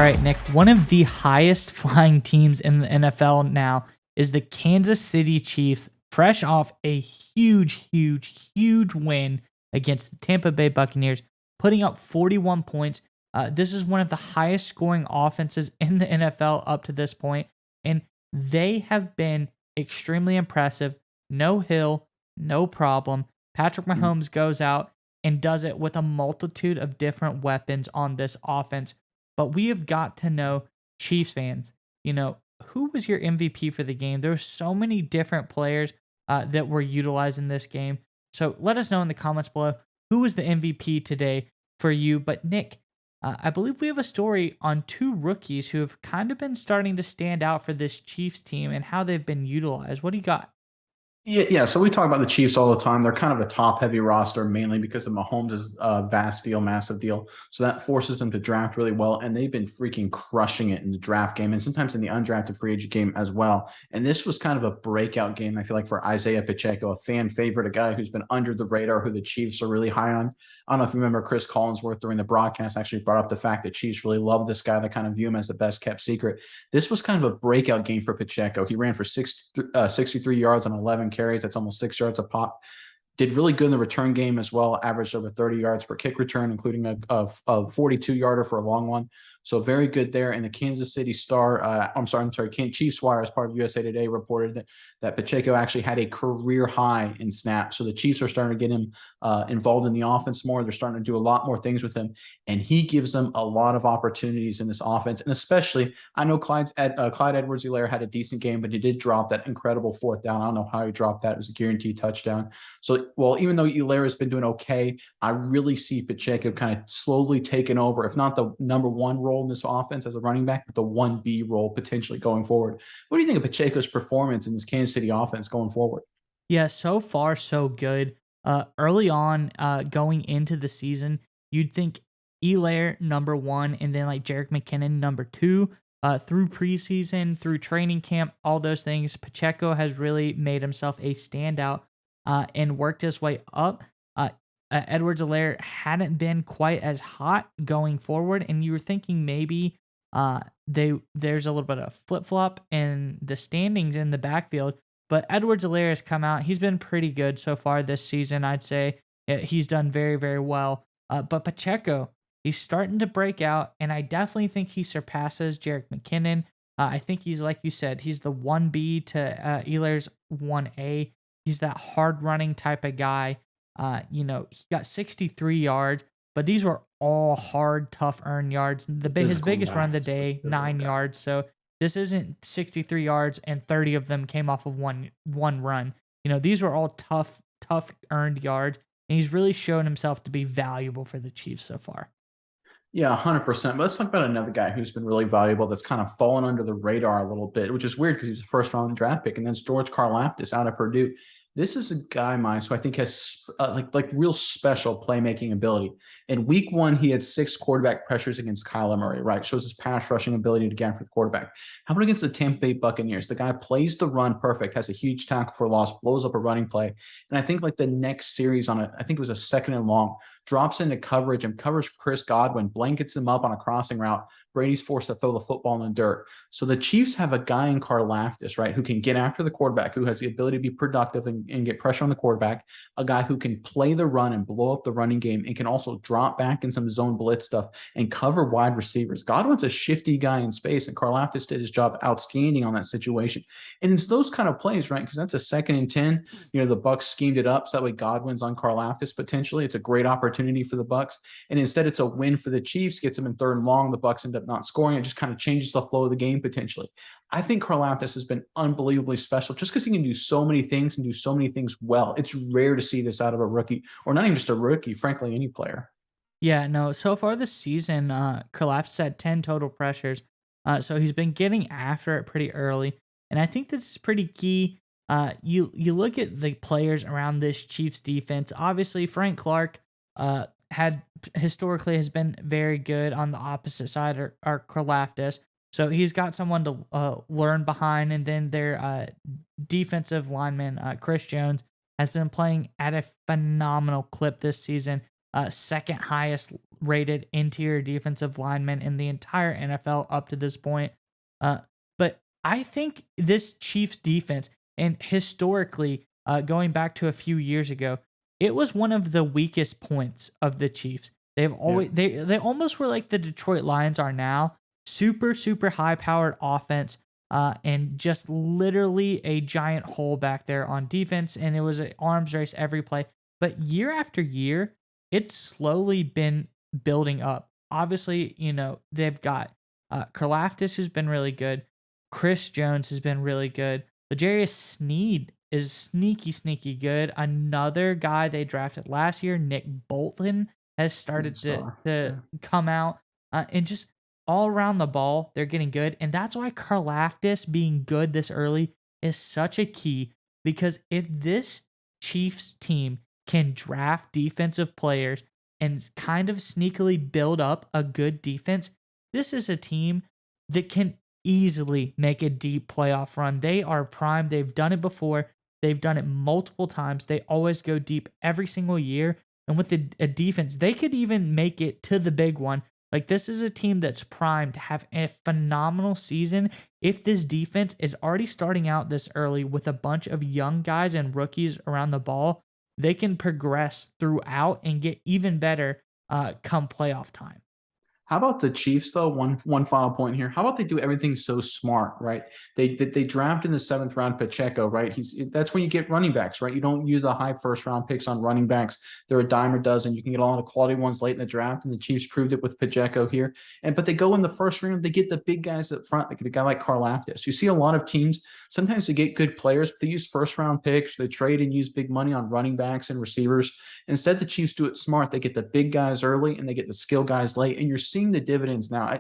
All right, Nick, one of the highest flying teams in the NFL now is the Kansas City Chiefs, fresh off a huge win against the Tampa Bay Buccaneers, putting up 41 points. This is one of the highest scoring offenses in the NFL up to this point, and they have been extremely impressive. No hill, no problem. Patrick Mahomes goes out and does it with a multitude of different weapons on this offense. But we have got to know, Chiefs fans, who was your MVP for the game? There were so many different players that were utilized in this game. So let us know in the comments below who was the MVP today for you. But Nick, I believe we have a story on two rookies who have kind of been starting to stand out for this Chiefs team and how they've been utilized. What do you got? Yeah. So we talk about the Chiefs all the time. They're kind of a top-heavy roster, mainly because of Mahomes' vast deal, massive deal. So that forces them to draft really well, and they've been freaking crushing it in the draft game and sometimes in the undrafted free agent game as well. And this was kind of a breakout game, I feel like, for Isiah Pacheco, a fan favorite, a guy who's been under the radar, who the Chiefs are really high on. I don't know if you remember Chris Collinsworth during the broadcast actually brought up the fact that Chiefs really love this guy. They kind of view him as the best kept secret. This was kind of a breakout game for Pacheco. He ran for 63 yards on 11 carries. That's almost 6 yards a pop. Did really good in the return game as well. Averaged over 30 yards per kick return, including a 42-yarder for a long one. So very good there. And the Kansas City Star, Chiefs Wire, as part of USA Today, reported that Pacheco actually had a career high in snaps. So the Chiefs are starting to get him involved in the offense more. They're starting to do a lot more things with him, and he gives them a lot of opportunities in this offense. And especially, I know Clyde Edwards-Helaire had a decent game, but he did drop that incredible fourth down. I don't know how he dropped that. It was a guaranteed touchdown. So, well, even though Helaire has been doing okay, I really see Pacheco kind of slowly taking over, if not the number one role in this offense as a running back, but the 1B role potentially going forward. What do you think of Pacheco's performance in this Kansas City offense going forward? Yeah, so far so good. Early on, going into the season, you'd think Elaire number one, and then like Jerick McKinnon number two. Through preseason, through training camp, all those things, Pacheco has really made himself a standout and worked his way up. Edwards-Helaire hadn't been quite as hot going forward, and you were thinking maybe there's a little bit of flip-flop in the standings in the backfield, but Edwards-Helaire has come out. He's been pretty good so far this season, I'd say. He's done very, very well. But Pacheco, he's starting to break out, and I definitely think he surpasses Jerick McKinnon. I think he's, like you said, he's the 1B to Elaire's 1A. He's that hard-running type of guy. He got 63 yards, but these were all hard, tough earned yards. His biggest run of the day, 9 yards. So this isn't 63 yards and 30 of them came off of one run. These were all tough earned yards, and he's really shown himself to be valuable for the Chiefs so far. Yeah, 100%. But let's talk about another guy who's been really valuable that's kind of fallen under the radar a little bit, which is weird because he's a first-round draft pick, and that's George Karlaftis out of Purdue. This is a guy, Miles, who I think has like real special playmaking ability. In week one, he had 6 quarterback pressures against Kyler Murray, right? Shows his pass rushing ability to get after the quarterback. How about against the Tampa Bay Buccaneers? The guy plays the run perfect, has a huge tackle for loss, blows up a running play. And I think like the next series I think it was a second and long, drops into coverage and covers Chris Godwin, blankets him up on a crossing route. Brady's forced to throw the football in the dirt. So the Chiefs have a guy in Karlaftis, right, who can get after the quarterback, who has the ability to be productive and get pressure on the quarterback, a guy who can play the run and blow up the running game and can also drop back in some zone blitz stuff and cover wide receivers. Godwin's a shifty guy in space, and Karlaftis did his job outstanding on that situation. And it's those kind of plays, right, because that's a 2nd and 10. The Bucs schemed it up so that way Godwin's on Karlaftis potentially. It's a great opportunity for the Bucs. And instead it's a win for the Chiefs, gets them in 3rd and long. The Bucs end up not scoring. It just kind of changes the flow of the game potentially. I think Karlaftis has been unbelievably special just because he can do so many things and do so many things well. It's rare to see this out of a rookie, or not even just a rookie, frankly, any player. Yeah, no, so far this season, Karlaftis had 10 total pressures. So he's been getting after it pretty early. And I think this is pretty key. You look at the players around this Chiefs defense. Obviously, Frank Clark has been very good on the opposite side, or Karlaftis. So he's got someone to learn behind. And then their defensive lineman, Chris Jones, has been playing at a phenomenal clip this season. Second highest rated interior defensive lineman in the entire NFL up to this point. But I think this Chiefs defense, and historically, going back to a few years ago, it was one of the weakest points of the Chiefs. They've always they almost were like the Detroit Lions are now. Super high powered offense, and just literally a giant hole back there on defense, and it was an arms race every play. But year after year, it's slowly been building up. Obviously, they've got Karlaftis, who's been really good. Chris Jones has been really good. L'Jarius Sneed is sneaky good. Another guy they drafted last year, Nick Bolton, has started to come out, and just all around the ball, they're getting good. And that's why Karlaftis being good this early is such a key, because if this Chiefs team can draft defensive players and kind of sneakily build up a good defense, this is a team that can easily make a deep playoff run. They are primed. They've done it before. They've done it multiple times. They always go deep every single year. And with a defense, they could even make it to the big one. Like, this is a team that's primed to have a phenomenal season. If this defense is already starting out this early with a bunch of young guys and rookies around the ball, they can progress throughout and get even better come playoff time. How about the Chiefs, though? One final point here. How about they do everything so smart, right? They draft in the 7th round Pacheco, right? That's when you get running backs, right? You don't use the high 1st round picks on running backs. They're a dime a dozen. You can get a lot of quality ones late in the draft, and the Chiefs proved it with Pacheco here. But they go in the 1st round, they get the big guys up front. They get a guy like Karlaftis. You see a lot of teams, sometimes they get good players, but they use 1st round picks. They trade and use big money on running backs and receivers. Instead, the Chiefs do it smart. They get the big guys early, and they get the skill guys late. And you're seeing the dividends now.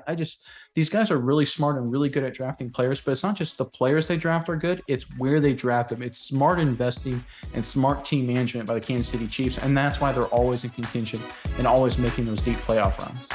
These guys are really smart and really good at drafting players, but it's not just the players they draft are good, it's where they draft them. It's smart investing and smart team management by the Kansas City Chiefs, and that's why they're always in contention and always making those deep playoff runs.